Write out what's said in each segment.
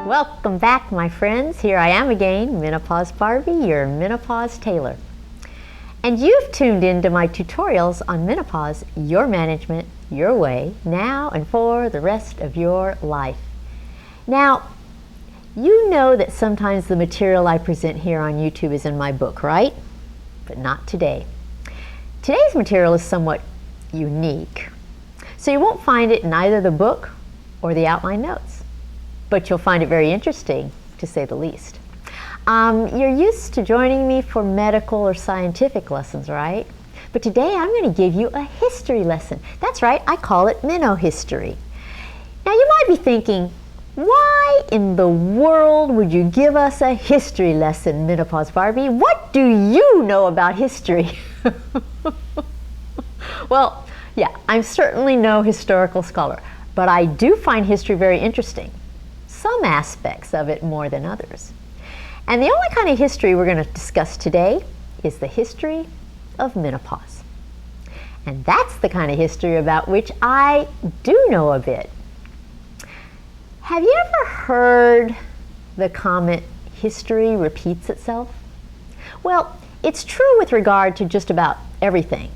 Welcome back, my friends. Here I am again, Menopause Barbie, your menopause tailor. And you've tuned into my tutorials on menopause, your management, your way, now and for the rest of your life. Now, you know that sometimes the material I present here on YouTube is in my book, right? But not today. Today's material is somewhat unique. So you won't find it in either the book or the outline notes. But you'll find it very interesting, to say the least. You're used to joining me for medical or scientific lessons, right? But today I'm going to give you a history lesson. That's right, I call it Menohistory. Now you might be thinking, why in the world would you give us a history lesson, Menopause Barbie? What do you know about history? Well, yeah, I'm certainly no historical scholar, but I do find history very interesting. Some aspects of it more than others. And the only kind of history we're going to discuss today is the history of menopause. And that's the kind of history about which I do know a bit. Have you ever heard the comment, history repeats itself? Well, it's true with regard to just about everything.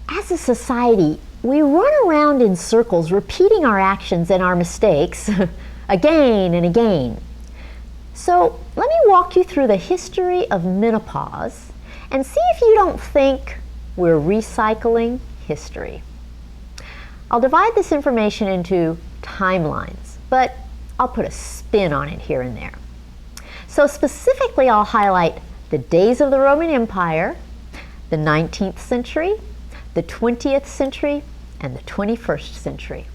As a society, we run around in circles repeating our actions and our mistakes again and again. So let me walk you through the history of menopause and see if you don't think we're recycling history. I'll divide this information into timelines, but I'll put a spin on it here and there. So specifically, I'll highlight the days of the Roman Empire, the 19th century, the 20th century, and the 21st century.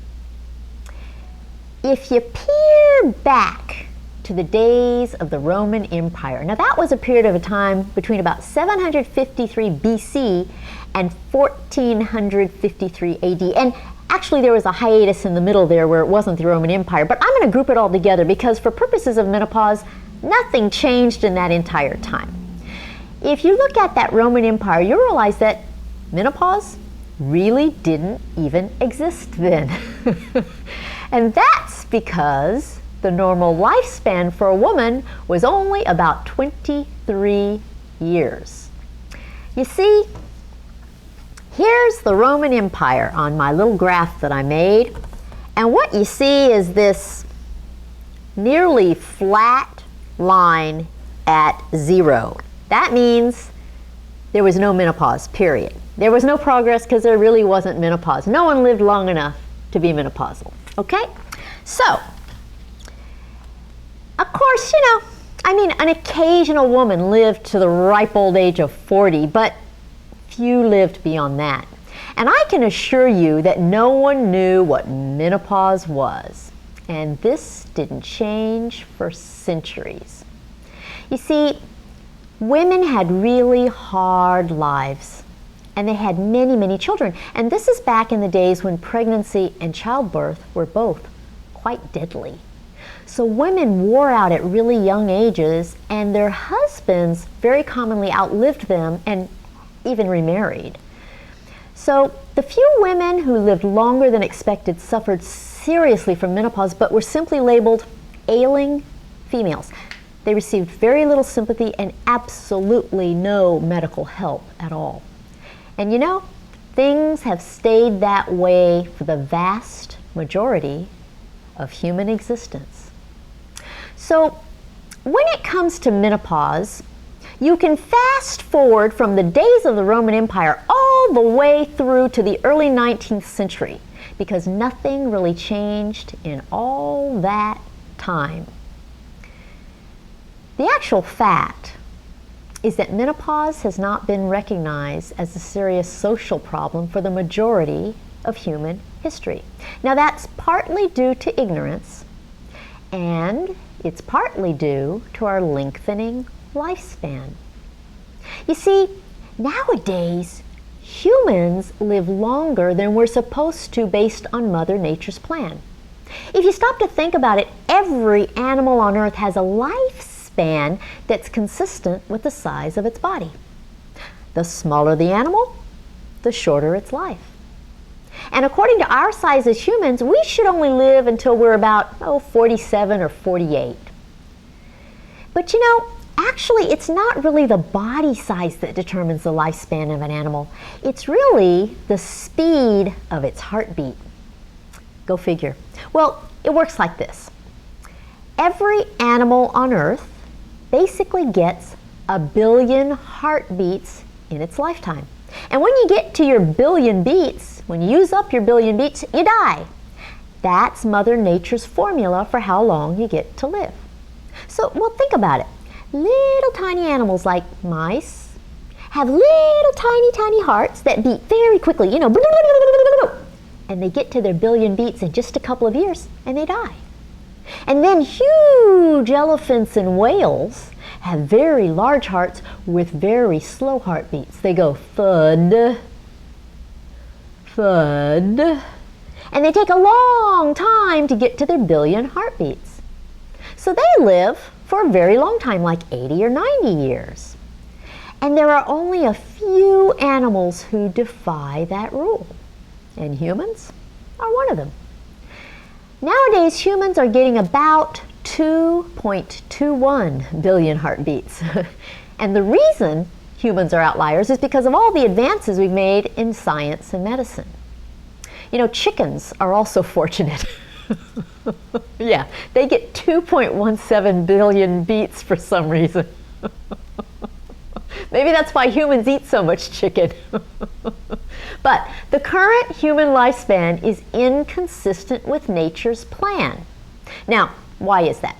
If you peer back to the days of the Roman Empire, now that was a period of a time between about 753 BC and 1453 AD. And actually there was a hiatus in the middle there where it wasn't the Roman Empire, but I'm going to group it all together because for purposes of menopause, nothing changed in that entire time. If you look at that Roman Empire, you'll realize that menopause really didn't even exist then. And that's because the normal lifespan for a woman was only about 23 years. You see, here's the Roman Empire on my little graph that I made, and what you see is this nearly flat line at 0. That means there was no menopause, period. There was no progress because there really wasn't menopause. No one lived long enough to be menopausal, okay? So, of course, an occasional woman lived to the ripe old age of 40, but few lived beyond that. And I can assure you that no one knew what menopause was. And this didn't change for centuries. You see, women had really hard lives, and they had many, many children. And this is back in the days when pregnancy and childbirth were both quite deadly. So women wore out at really young ages, and their husbands very commonly outlived them and even remarried. So the few women who lived longer than expected suffered seriously from menopause, but were simply labeled ailing females. They received very little sympathy and absolutely no medical help at all. And things have stayed that way for the vast majority of human existence. So when it comes to menopause, you can fast forward from the days of the Roman Empire all the way through to the early 19th century, because nothing really changed in all that time. The actual fact is that menopause has not been recognized as a serious social problem for the majority of human history. Now that's partly due to ignorance, and it's partly due to our lengthening lifespan. You see, nowadays, humans live longer than we're supposed to based on Mother Nature's plan. If you stop to think about it, every animal on Earth has a lifespan that's consistent with the size of its body. The smaller the animal, the shorter its life. And according to our size as humans, we should only live until we're about, 47 or 48. But actually, it's not really the body size that determines the lifespan of an animal. It's really the speed of its heartbeat. Go figure. Well, it works like this. Every animal on Earth basically gets 1 billion heartbeats in its lifetime. And when you get to your billion beats, when you use up your billion beats, you die. That's Mother Nature's formula for how long you get to live. So, well, think about it. Little tiny animals like mice have little tiny hearts that beat very quickly, and they get to their billion beats in just a couple of years and they die. And then huge elephants and whales have very large hearts with very slow heartbeats. They go thud, thud, and they take a long time to get to their billion heartbeats. So they live for a very long time, like 80 or 90 years. And there are only a few animals who defy that rule, and humans are one of them. Nowadays, humans are getting about 2.21 billion heartbeats. And the reason humans are outliers is because of all the advances we've made in science and medicine. Chickens are also fortunate. Yeah, they get 2.17 billion beats for some reason. Maybe that's why humans eat so much chicken. But the current human lifespan is inconsistent with nature's plan. Now, why is that?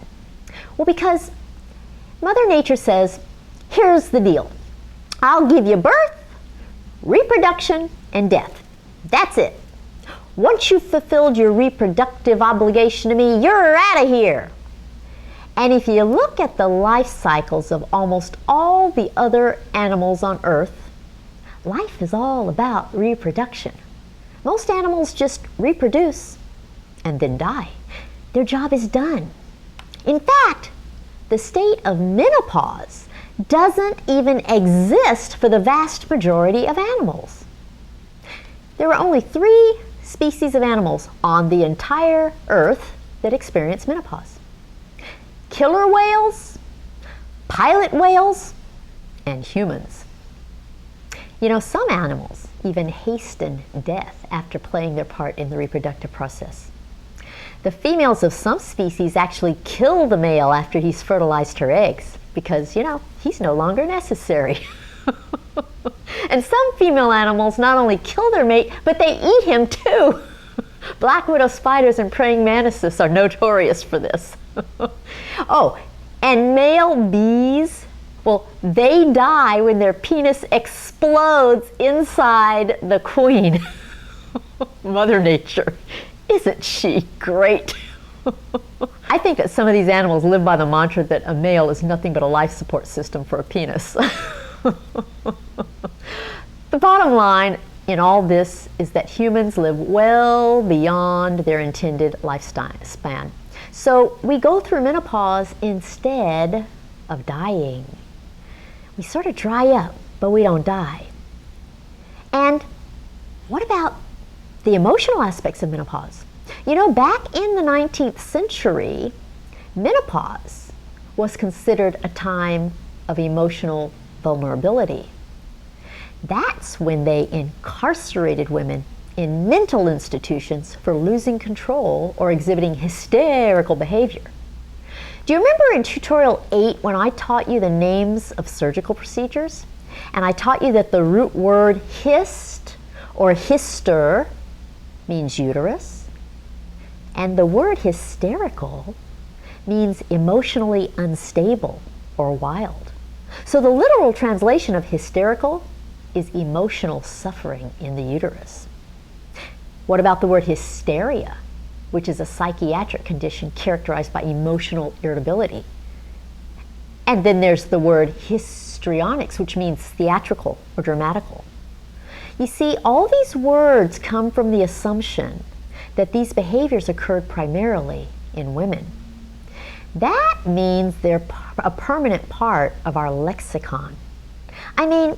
Well, because Mother Nature says, here's the deal. I'll give you birth, reproduction, and death. That's it. Once you've fulfilled your reproductive obligation to me, you're out of here. And if you look at the life cycles of almost all the other animals on Earth, life is all about reproduction. Most animals just reproduce and then die. Their job is done. In fact, the state of menopause doesn't even exist for the vast majority of animals. There are only 3 species of animals on the entire Earth that experience menopause. Killer whales, pilot whales, and humans. Some animals even hasten death after playing their part in the reproductive process. The females of some species actually kill the male after he's fertilized her eggs because, he's no longer necessary. And some female animals not only kill their mate, but they eat him too. Black widow spiders and praying mantises are notorious for this. Oh, and male bees, well, they die when their penis explodes inside the queen. Mother Nature, isn't she great? I think that some of these animals live by the mantra that a male is nothing but a life support system for a penis. The bottom line in all this is that humans live well beyond their intended lifespan. So we go through menopause instead of dying. We sort of dry up, but we don't die. And what about the emotional aspects of menopause? Back in the 19th century, menopause was considered a time of emotional vulnerability. That's when they incarcerated women in mental institutions for losing control or exhibiting hysterical behavior. Do you remember in tutorial 8 when I taught you the names of surgical procedures? And I taught you that the root word hist or hister means uterus, and the word hysterical means emotionally unstable or wild. So the literal translation of hysterical is emotional suffering in the uterus. What about the word hysteria, which is a psychiatric condition characterized by emotional irritability? And then there's the word histrionics, which means theatrical or dramatical. You see, all these words come from the assumption that these behaviors occurred primarily in women. That means they're a permanent part of our lexicon. I mean,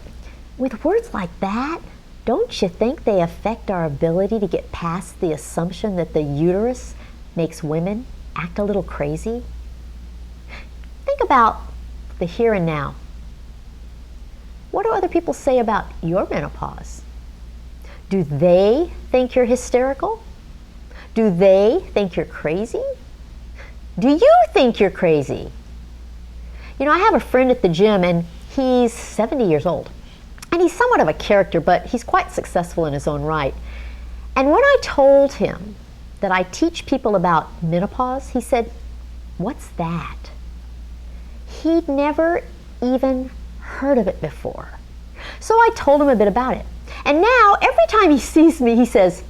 with words like that, don't you think they affect our ability to get past the assumption that the uterus makes women act a little crazy? Think about the here and now. What do other people say about your menopause? Do they think you're hysterical? Do they think you're crazy? Do you think you're crazy? You know, I have a friend at the gym, and he's 70 years old. And he's somewhat of a character, but he's quite successful in his own right. And when I told him that I teach people about menopause, he said, "What's that?" He'd never even heard of it before. So I told him a bit about it. And now, every time he sees me, he says,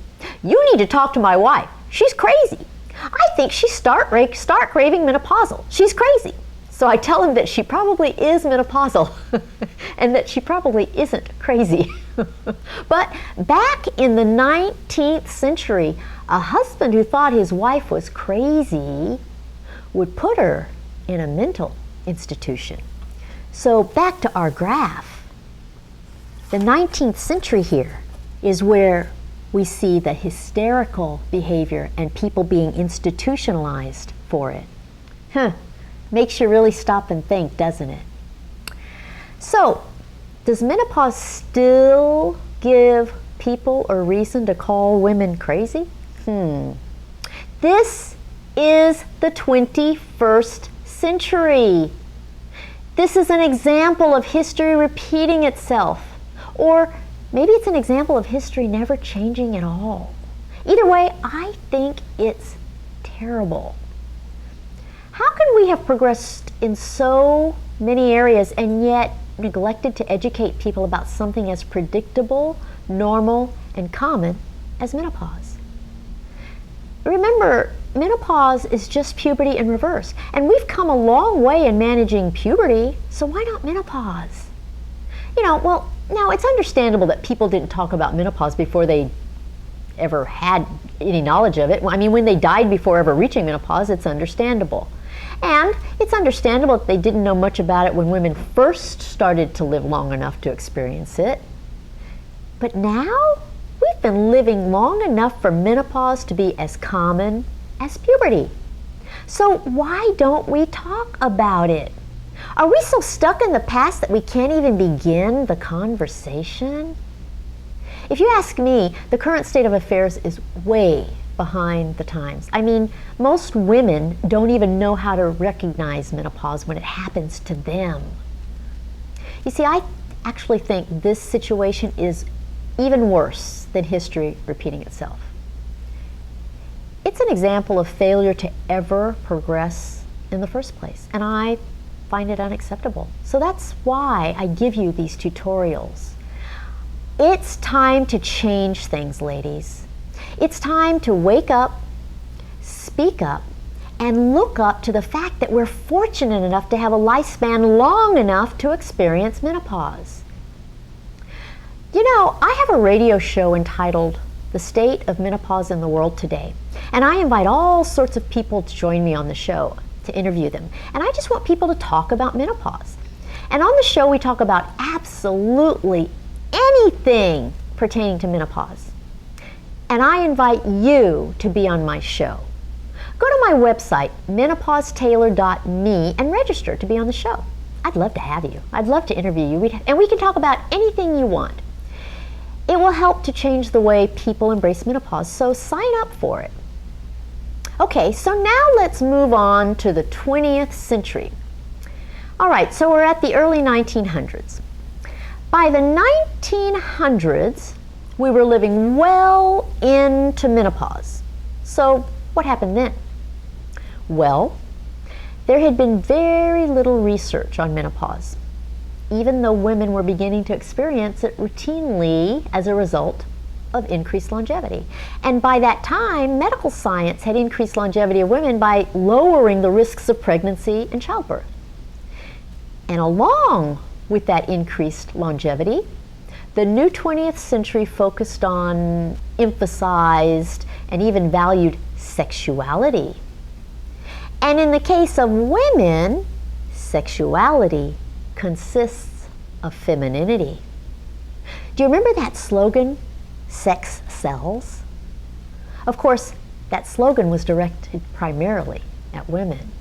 "You need to talk to my wife. She's crazy. I think she's start craving menopausal. She's crazy." So I tell him that she probably is menopausal and that she probably isn't crazy. But back in the 19th century, a husband who thought his wife was crazy would put her in a mental institution. So back to our graph. The 19th century here is where we see the hysterical behavior and people being institutionalized for it. Makes you really stop and think, doesn't it? So, does menopause still give people a reason to call women crazy? This is the 21st century. This is an example of history repeating itself. Or maybe it's an example of history never changing at all. Either way, I think it's terrible. How can we have progressed in so many areas and yet neglected to educate people about something as predictable, normal, and common as menopause? Remember, menopause is just puberty in reverse, and we've come a long way in managing puberty, so why not menopause? Well, now it's understandable that people didn't talk about menopause before they ever had any knowledge of it. I mean, when they died before ever reaching menopause, it's understandable. And it's understandable that they didn't know much about it when women first started to live long enough to experience it. But now, we've been living long enough for menopause to be as common as puberty. So why don't we talk about it? Are we so stuck in the past that we can't even begin the conversation? If you ask me, the current state of affairs is way behind the times. I mean, most women don't even know how to recognize menopause when it happens to them. You see, I actually think this situation is even worse than history repeating itself. It's an example of failure to ever progress in the first place, and I find it unacceptable. So that's why I give you these tutorials. It's time to change things, ladies. It's time to wake up, speak up, and look up to the fact that we're fortunate enough to have a lifespan long enough to experience menopause. I have a radio show entitled The State of Menopause in the World Today, and I invite all sorts of people to join me on the show to interview them. And I just want people to talk about menopause. And on the show, we talk about absolutely anything pertaining to menopause. And I invite you to be on my show. Go to my website, menopausetailor.me, and register to be on the show. I'd love to have you. I'd love to interview you, and we can talk about anything you want. It will help to change the way people embrace menopause, so sign up for it. Okay, so now let's move on to the 20th century. All right, so we're at the early 1900s. By the 1900s, we were living well into menopause. So what happened then? Well, there had been very little research on menopause, even though women were beginning to experience it routinely as a result of increased longevity. And by that time, medical science had increased longevity of women by lowering the risks of pregnancy and childbirth. And along with that increased longevity, the new 20th century focused on, emphasized, and even valued sexuality. And in the case of women, sexuality consists of femininity. Do you remember that slogan, "Sex sells"? Of course, that slogan was directed primarily at women.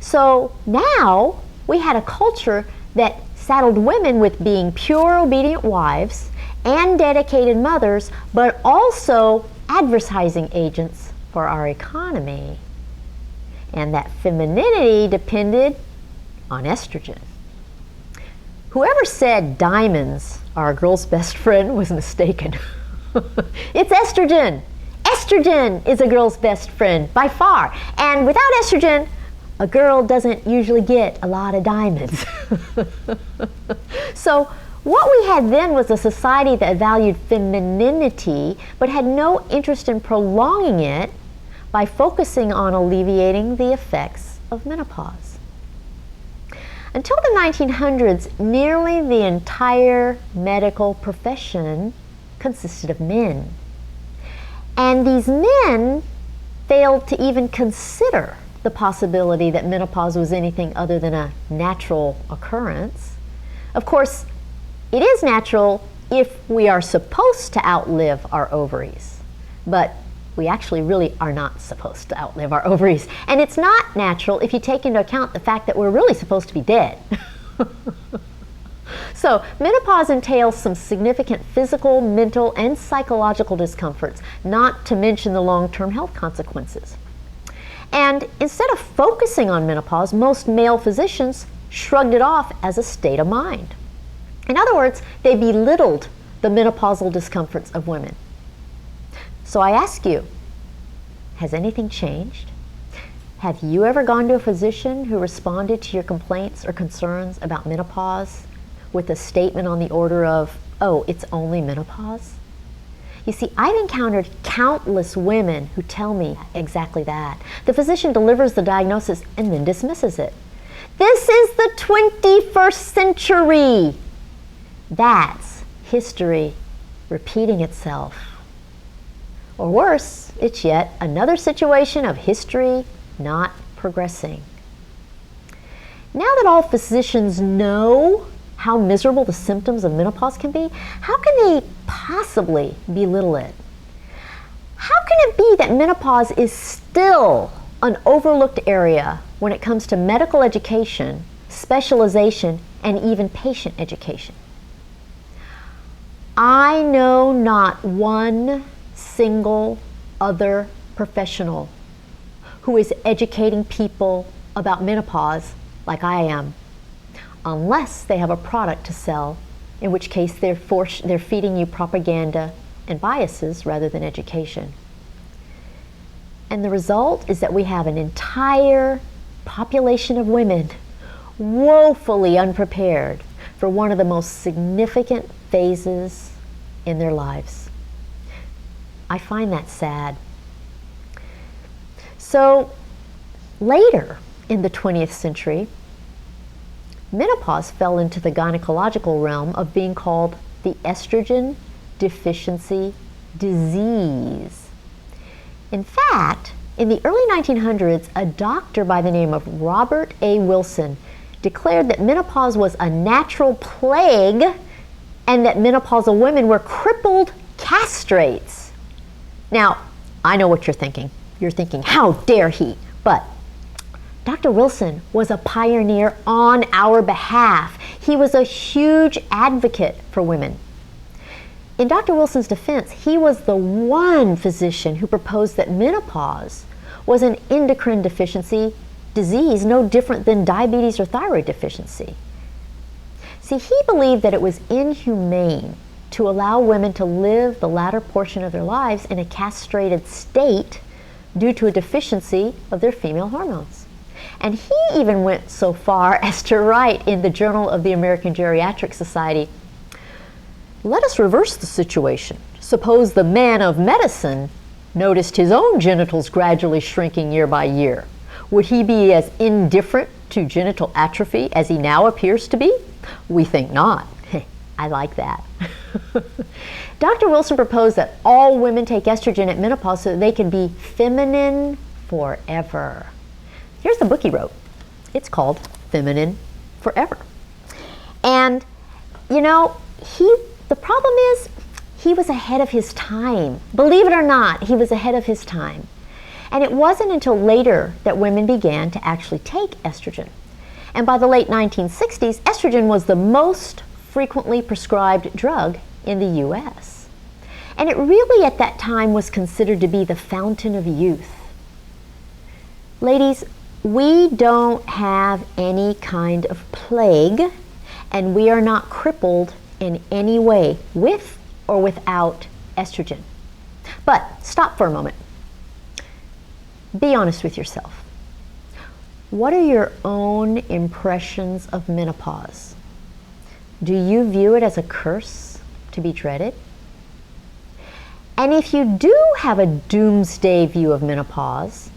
So now we had a culture that saddled women with being pure, obedient wives and dedicated mothers, but also advertising agents for our economy. And that femininity depended on estrogen. Whoever said diamonds are a girl's best friend was mistaken. It's estrogen. Estrogen is a girl's best friend by far. And without estrogen, a girl doesn't usually get a lot of diamonds. So what we had then was a society that valued femininity but had no interest in prolonging it by focusing on alleviating the effects of menopause. Until the 1900s, nearly the entire medical profession consisted of men. And these men failed to even consider the possibility that menopause was anything other than a natural occurrence. Of course, it is natural if we are supposed to outlive our ovaries, but we actually really are not supposed to outlive our ovaries. And it's not natural if you take into account the fact that we're really supposed to be dead. So menopause entails some significant physical, mental, and psychological discomforts, not to mention the long-term health consequences. And instead of focusing on menopause, most male physicians shrugged it off as a state of mind. In other words, they belittled the menopausal discomforts of women. So I ask you, has anything changed? Have you ever gone to a physician who responded to your complaints or concerns about menopause with a statement on the order of, "Oh, it's only menopause"? You see, I've encountered countless women who tell me exactly that. The physician delivers the diagnosis and then dismisses it. This is the 21st century. That's history repeating itself. Or worse, it's yet another situation of history not progressing. Now that all physicians know how miserable the symptoms of menopause can be, how can they possibly belittle it? How can it be that menopause is still an overlooked area when it comes to medical education, specialization, and even patient education? I know not one single other professional who is educating people about menopause like I am, unless they have a product to sell, in which case they're feeding you propaganda and biases rather than education. And the result is that we have an entire population of women woefully unprepared for one of the most significant phases in their lives. I find that sad. So later in the 20th century, menopause fell into the gynecological realm of being called the estrogen deficiency disease. In fact, in the early 1900s, a doctor by the name of Robert A. Wilson declared that menopause was a natural plague and that menopausal women were crippled castrates. Now, I know what you're thinking. You're thinking, how dare he? But Dr. Wilson was a pioneer on our behalf. He was a huge advocate for women. In Dr. Wilson's defense, he was the one physician who proposed that menopause was an endocrine deficiency disease no different than diabetes or thyroid deficiency. See, he believed that it was inhumane to allow women to live the latter portion of their lives in a castrated state due to a deficiency of their female hormones. And he even went so far as to write in the Journal of the American Geriatric Society, "Let us reverse the situation. Suppose the man of medicine noticed his own genitals gradually shrinking year by year. Would he be as indifferent to genital atrophy as he now appears to be? We think not." I like that. Dr. Wilson proposed that all women take estrogen at menopause so that they can be feminine forever. Here's the book he wrote. It's called Feminine Forever. And, you know, he The problem is, he was ahead of his time. Believe it or not, he was ahead of his time. And it wasn't until later that women began to actually take estrogen. And by the late 1960s, estrogen was the most frequently prescribed drug in the US. And it really at that time was considered to be the fountain of youth. Ladies, we don't have any kind of plague, and we are not crippled in any way with or without estrogen. But stop for a moment. Be honest with yourself. What are your own impressions of menopause? Do you view it as a curse to be dreaded? And if you do have a doomsday view of menopause,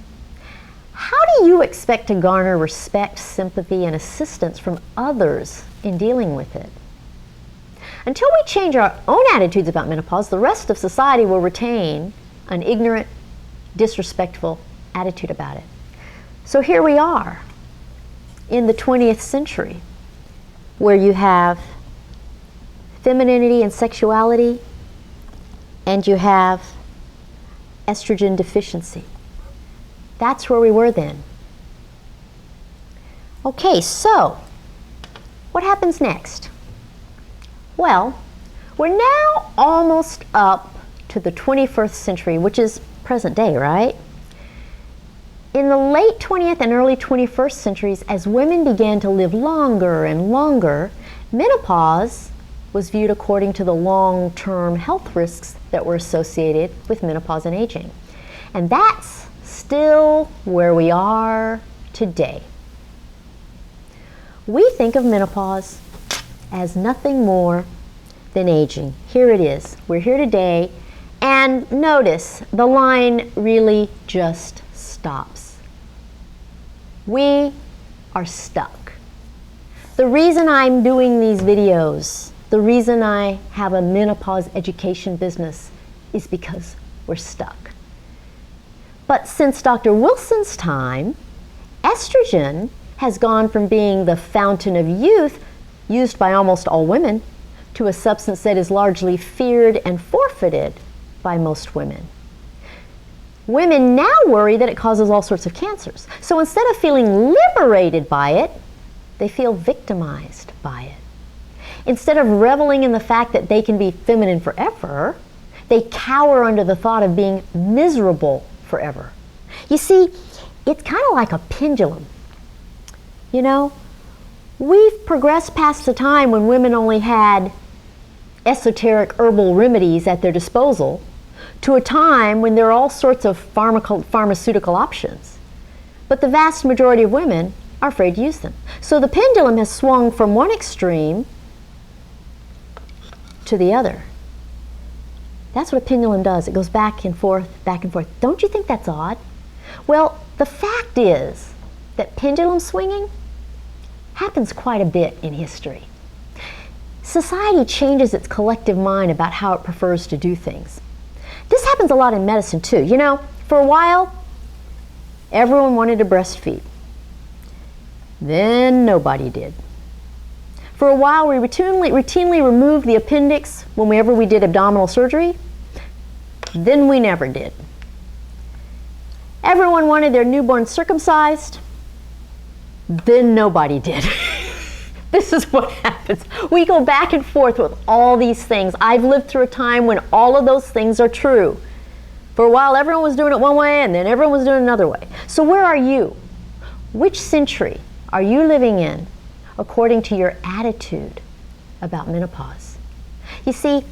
how do you expect to garner respect, sympathy, and assistance from others in dealing with it? Until we change our own attitudes about menopause, the rest of society will retain an ignorant, disrespectful attitude about it. So here we are in the 20th century, where you have femininity and sexuality, and you have estrogen deficiency. That's where we were then. Okay, so what happens next? Well, we're now almost up to the 21st century, which is present day, right? In the late 20th and early 21st centuries, as women began to live longer and longer, menopause was viewed according to the long-term health risks that were associated with menopause and aging. And that's still where we are today. We think of menopause as nothing more than aging. Here it is. We're here today, and notice the line really just stops. We are stuck. The reason I'm doing these videos, the reason I have a menopause education business, is because we're stuck. But since Dr. Wilson's time, estrogen has gone from being the fountain of youth, used by almost all women, to a substance that is largely feared and forfeited by most women. Women now worry that it causes all sorts of cancers. So instead of feeling liberated by it, they feel victimized by it. Instead of reveling in the fact that they can be feminine forever, they cower under the thought of being miserable forever. You see, it's kind of like a pendulum. You know, we've progressed past the time when women only had esoteric herbal remedies at their disposal to a time when there are all sorts of pharmaceutical options. But the vast majority of women are afraid to use them. So the pendulum has swung from one extreme to the other. That's what a pendulum does. It goes back and forth, back and forth. Don't you think that's odd? Well, the fact is that pendulum swinging happens quite a bit in history. Society changes its collective mind about how it prefers to do things. This happens a lot in medicine too. You know, for a while, everyone wanted to breastfeed. Then nobody did. For a while, we routinely removed the appendix whenever we did abdominal surgery. Then we never did. Everyone wanted their newborn circumcised. Then nobody did. This is what happens. We go back and forth with all these things. I've lived through a time when all of those things are true. For a while, everyone was doing it one way, and then everyone was doing it another way. So where are you? Which century are you living in according to your attitude about menopause? You see,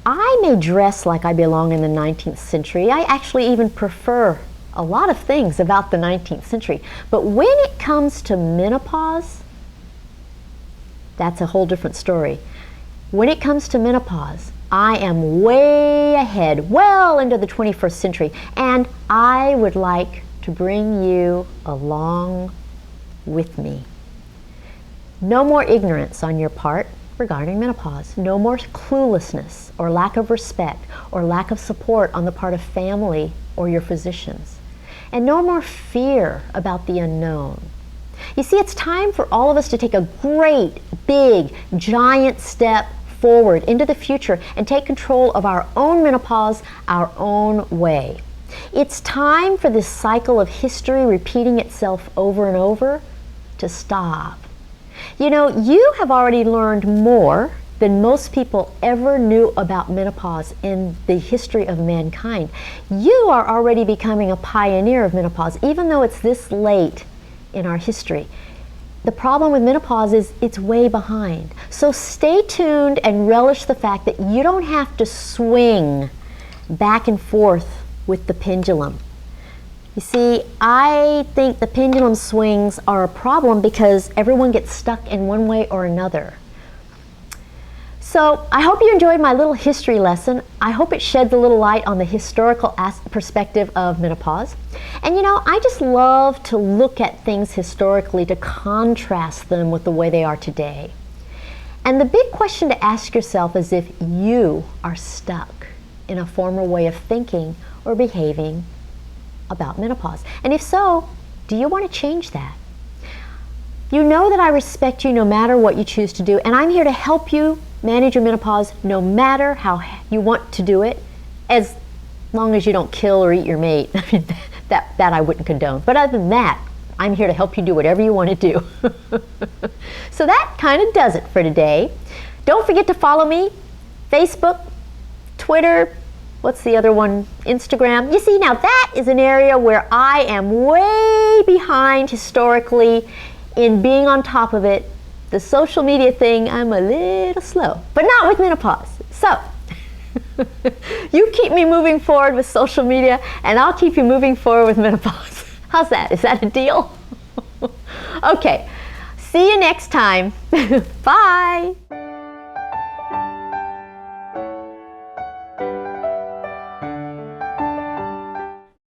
I may dress like I belong in the 19th century. I actually even prefer a lot of things about the 19th century. But when it comes to menopause, that's a whole different story. When it comes to menopause, I am way ahead, well into the 21st century, and I would like to bring you along with me. No more ignorance on your part regarding menopause. No more cluelessness or lack of respect or lack of support on the part of family or your physicians. And no more fear about the unknown. You see, it's time for all of us to take a great, big, giant step forward into the future and take control of our own menopause our own way. It's time for this cycle of history repeating itself over and over to stop. You know, you have already learned more than most people ever knew about menopause in the history of mankind. You are already becoming a pioneer of menopause, even though it's this late in our history. The problem with menopause is it's way behind. So stay tuned and relish the fact that you don't have to swing back and forth with the pendulum. You see, I think the pendulum swings are a problem because everyone gets stuck in one way or another. So I hope you enjoyed my little history lesson. I hope it sheds a little light on the historical perspective of menopause. And you know, I just love to look at things historically to contrast them with the way they are today. And the big question to ask yourself is if you are stuck in a former way of thinking or behaving about menopause. And if so, do you want to change that? You know that I respect you no matter what you choose to do, and I'm here to help you manage your menopause no matter how you want to do it, as long as you don't kill or eat your mate. I mean, that I wouldn't condone. But other than that, I'm here to help you do whatever you want to do. So that kind of does it for today. Don't forget to follow me, Facebook, Twitter, what's the other one? Instagram. You see, now that is an area where I am way behind historically in being on top of it. The social media thing, I'm a little slow, but not with menopause. So, you keep me moving forward with social media, and I'll keep you moving forward with menopause. How's that? Is that a deal? Okay, see you next time. Bye.